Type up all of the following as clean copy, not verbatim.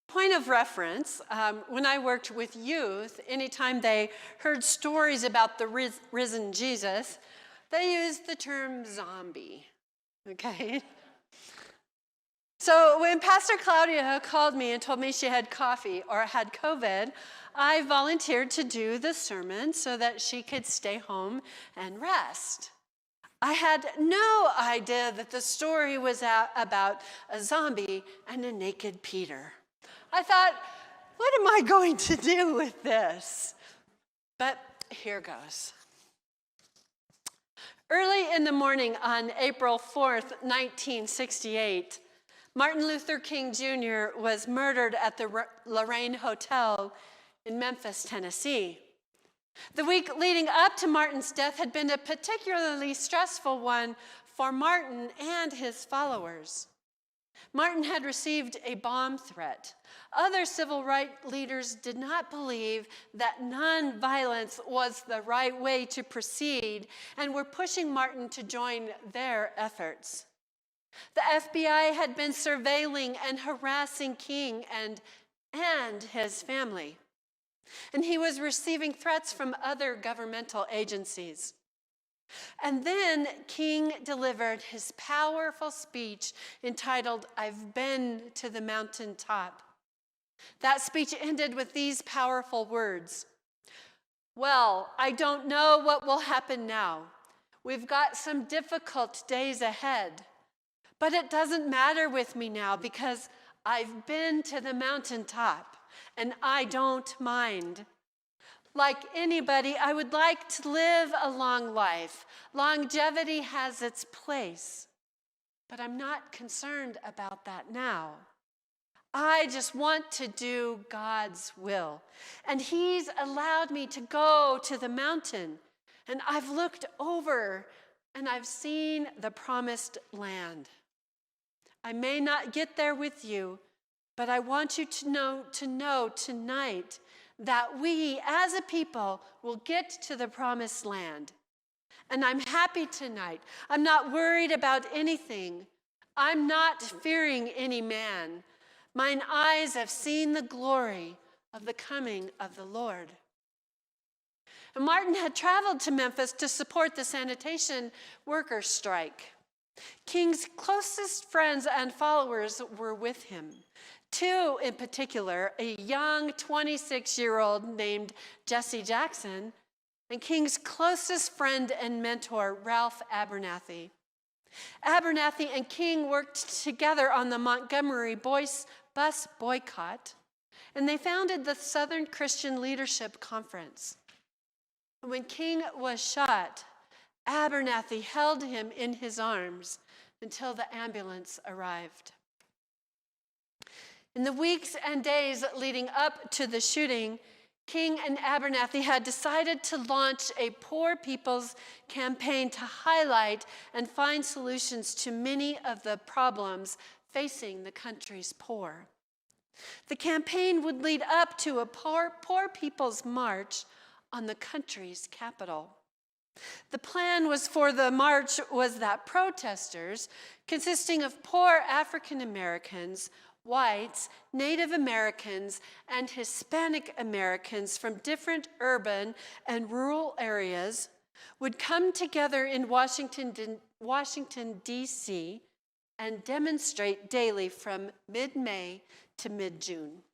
Point of reference, when I worked with youth, anytime they heard stories about the risen Jesus, they used the term zombie, okay? So when Pastor Claudia called me and told me she had coffee or had COVID, I volunteered to do the sermon so that she could stay home and rest. I had no idea that the story was about a zombie and a naked Peter. I thought, what am I going to do with this? But here goes. Early in the morning on April 4th, 1968, Martin Luther King Jr. was murdered at the Lorraine Hotel in Memphis, Tennessee. The week leading up to Martin's death had been a particularly stressful one for Martin and his followers. Martin had received a bomb threat. Other civil rights leaders did not believe that nonviolence was the right way to proceed and were pushing Martin to join their efforts. The FBI had been surveilling and harassing King and his family. And he was receiving threats from other governmental agencies. And then King delivered his powerful speech entitled, "I've been to the mountaintop." That speech ended with these powerful words. "Well, I don't know what will happen now. We've got some difficult days ahead. But it doesn't matter with me now because I've been to the mountaintop and I don't mind. Like anybody, I would like to live a long life. Longevity has its place. But I'm not concerned about that now. I just want to do God's will. And He's allowed me to go to the mountain. And I've looked over and I've seen the promised land. I may not get there with you, but I want you to know tonight that we as a people will get to the promised land. And I'm happy tonight. I'm not worried about anything. I'm not fearing any man. Mine eyes have seen the glory of the coming of the Lord." And Martin had traveled to Memphis to support the sanitation workers' strike. King's closest friends and followers were with him. Two in particular, a young 26-year-old named Jesse Jackson, and King's closest friend and mentor, Ralph Abernathy. Abernathy and King worked together on the Montgomery bus boycott, and they founded the Southern Christian Leadership Conference. When King was shot, Abernathy held him in his arms until the ambulance arrived. In the weeks and days leading up to the shooting, King and Abernathy had decided to launch a poor people's campaign to highlight and find solutions to many of the problems facing the country's poor. The campaign would lead up to a poor people's march on the country's capital. The plan was for the march was that protesters, consisting of poor African Americans, whites, Native Americans, and Hispanic Americans from different urban and rural areas, would come together in Washington, D.C., and demonstrate daily from mid-May to mid-June.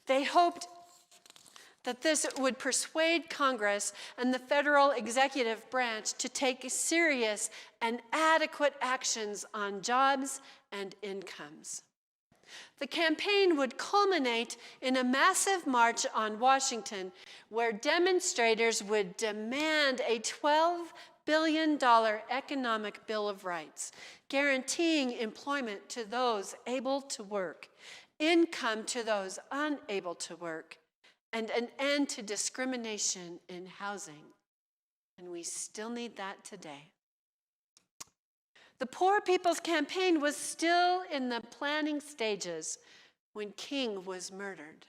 They hoped that this would persuade Congress and the federal executive branch to take serious and adequate actions on jobs and incomes. The campaign would culminate in a massive march on Washington, where demonstrators would demand a $12 billion economic Bill of Rights, guaranteeing employment to those able to work, income to those unable to work, and an end to discrimination in housing. And we still need that today. The Poor People's Campaign was still in the planning stages when King was murdered.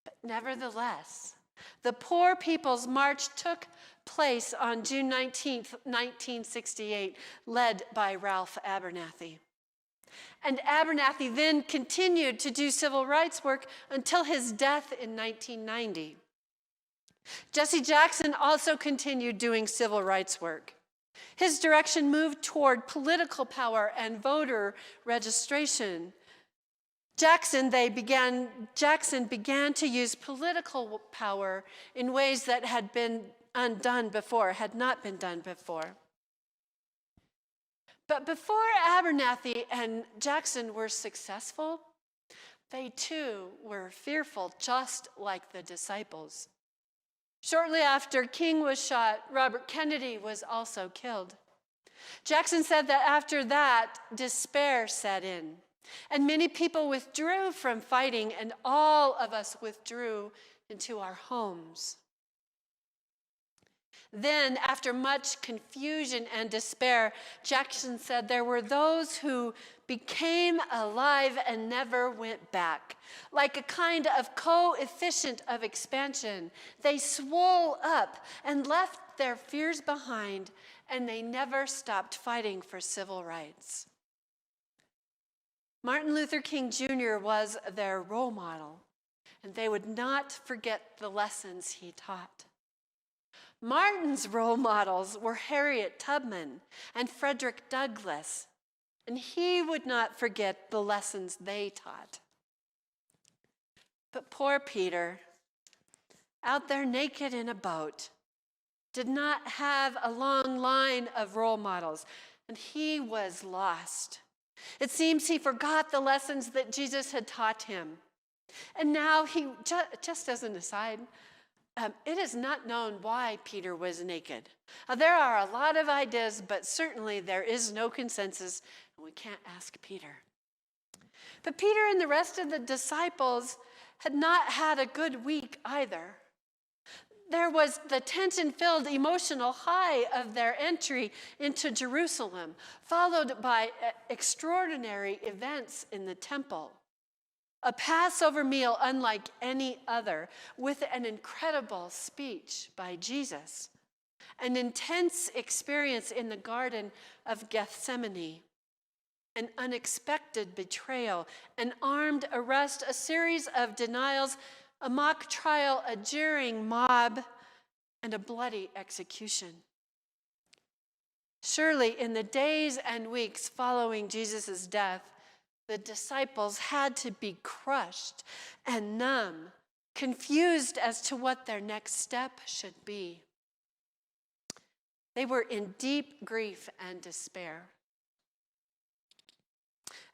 But nevertheless, the Poor People's March took place on June 19th, 1968, led by Ralph Abernathy. And Abernathy then continued to do civil rights work until his death in 1990. Jesse Jackson also continued doing civil rights work. His direction moved toward political power and voter registration. Jackson began to use political power in ways that had not been done before. But before Abernathy and Jackson were successful, they too were fearful, just like the disciples. Shortly after King was shot, Robert Kennedy was also killed. Jackson said that after that, despair set in, and many people withdrew from fighting, and all of us withdrew into our homes. Then, after much confusion and despair, Jackson said there were those who became alive and never went back. Like a kind of coefficient of expansion, they swole up and left their fears behind, and they never stopped fighting for civil rights. Martin Luther King Jr. was their role model, and they would not forget the lessons he taught. Martin's role models were Harriet Tubman and Frederick Douglass, and he would not forget the lessons they taught. But poor Peter, out there naked in a boat, did not have a long line of role models, and he was lost. It seems he forgot the lessons that Jesus had taught him. And now just as an aside, it is not known why Peter was naked. There are a lot of ideas, but certainly there is no consensus, and we can't ask Peter. But Peter and the rest of the disciples had not had a good week either. There was the tension-filled emotional high of their entry into Jerusalem, followed by extraordinary events in the temple. A Passover meal unlike any other, with an incredible speech by Jesus. An intense experience in the Garden of Gethsemane. An unexpected betrayal, an armed arrest, a series of denials, a mock trial, a jeering mob, and a bloody execution. Surely in the days and weeks following Jesus' death, the disciples had to be crushed and numb, confused as to what their next step should be. They were in deep grief and despair.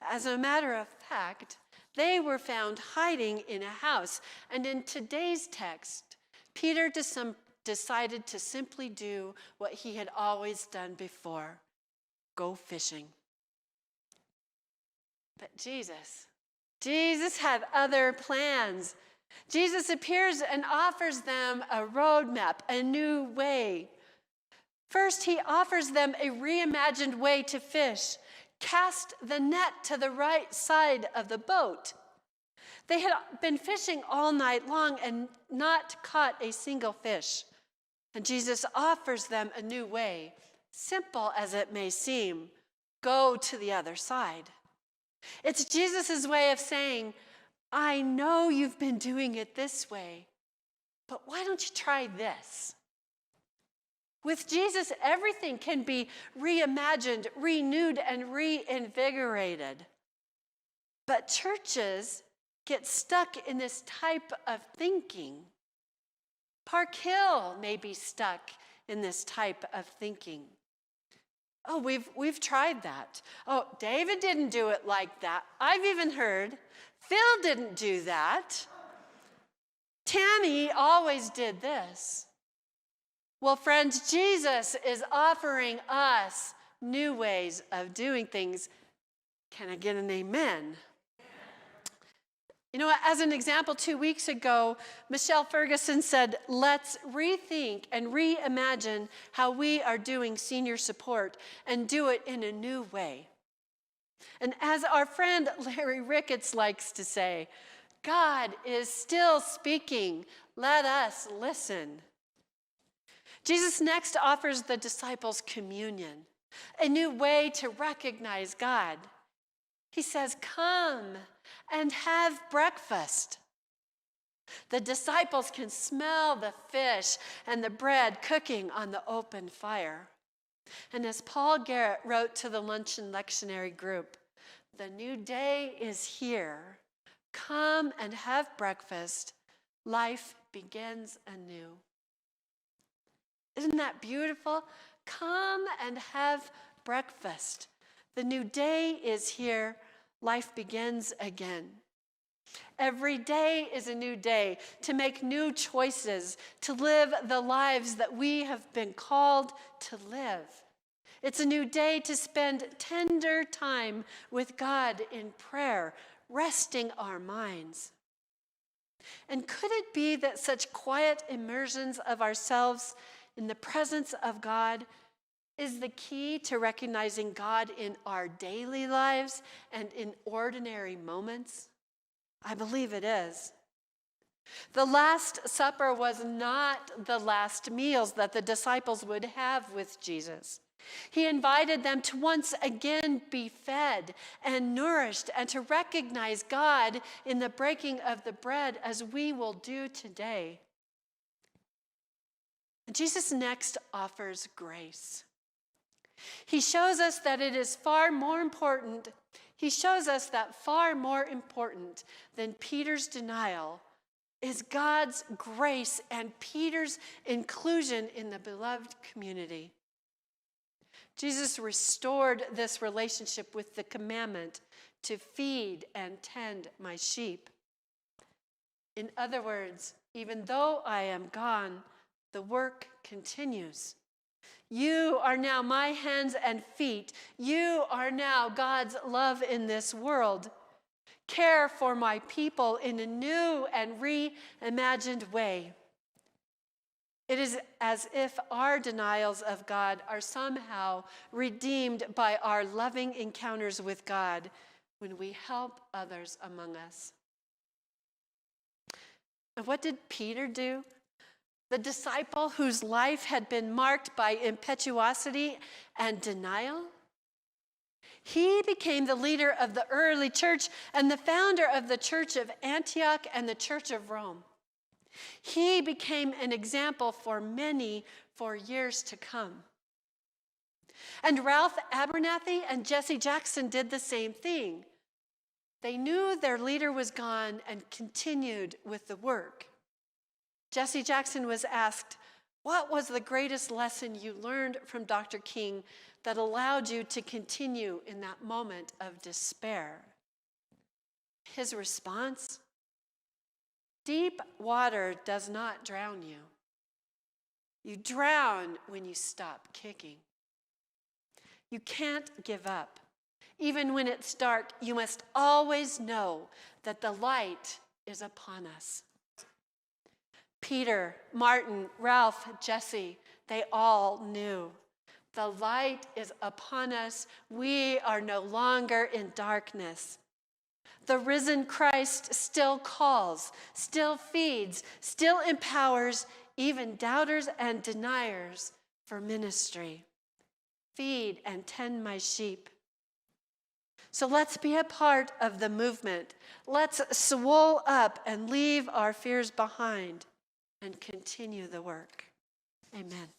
As a matter of fact, they were found hiding in a house. And in today's text, Peter decided to simply do what he had always done before: go fishing. But Jesus had other plans. Jesus appears and offers them a roadmap, a new way. First, he offers them a reimagined way to fish. Cast the net to the right side of the boat. They had been fishing all night long and not caught a single fish. And Jesus offers them a new way, simple as it may seem: go to the other side. It's Jesus' way of saying, I know you've been doing it this way, but why don't you try this? With Jesus, everything can be reimagined, renewed, and reinvigorated. But churches get stuck in this type of thinking. Park Hill may be stuck in this type of thinking. Oh, we've tried that. Oh, David didn't do it like that. I've even heard Phil didn't do that. Tammy always did this. Well, friends, Jesus is offering us new ways of doing things. Can I get an amen? You know, as an example, 2 weeks ago, Michelle Ferguson said, let's rethink and reimagine how we are doing senior support and do it in a new way. And as our friend Larry Ricketts likes to say, God is still speaking. Let us listen. Jesus next offers the disciples communion, a new way to recognize God. He says, "Come and have breakfast." The disciples can smell the fish and the bread cooking on the open fire. And as Paul Garrett wrote to the Luncheon Lectionary group, "The new day is here. Come and have breakfast. Life begins anew." Isn't that beautiful? Come and have breakfast. The new day is here. Life begins again. Every day is a new day to make new choices, to live the lives that we have been called to live. It's a new day to spend tender time with God in prayer, resting our minds. And could it be that such quiet immersions of ourselves in the presence of God is the key to recognizing God in our daily lives and in ordinary moments? I believe it is. The Last Supper was not the last meals that the disciples would have with Jesus. He invited them to once again be fed and nourished and to recognize God in the breaking of the bread, as we will do today. And Jesus next offers grace. He shows us that it is far more important. He shows us that far more important than Peter's denial is God's grace and Peter's inclusion in the beloved community. Jesus restored this relationship with the commandment to feed and tend my sheep. In other words, even though I am gone, the work continues. You are now my hands and feet. You are now God's love in this world. Care for my people in a new and reimagined way. It is as if our denials of God are somehow redeemed by our loving encounters with God when we help others among us. And what did Peter do? The disciple whose life had been marked by impetuosity and denial? He became the leader of the early church and the founder of the church of Antioch and the church of Rome. He became an example for many for years to come. And Ralph Abernathy and Jesse Jackson did the same thing. They knew their leader was gone and continued with the work. Jesse Jackson was asked, "What was the greatest lesson you learned from Dr. King that allowed you to continue in that moment of despair?" His response, "Deep water does not drown you. You drown when you stop kicking. You can't give up. Even when it's dark, you must always know that the light is upon us." Peter, Martin, Ralph, Jesse, they all knew. The light is upon us. We are no longer in darkness. The risen Christ still calls, still feeds, still empowers even doubters and deniers for ministry. Feed and tend my sheep. So let's be a part of the movement. Let's swell up and leave our fears behind and continue the work. Amen.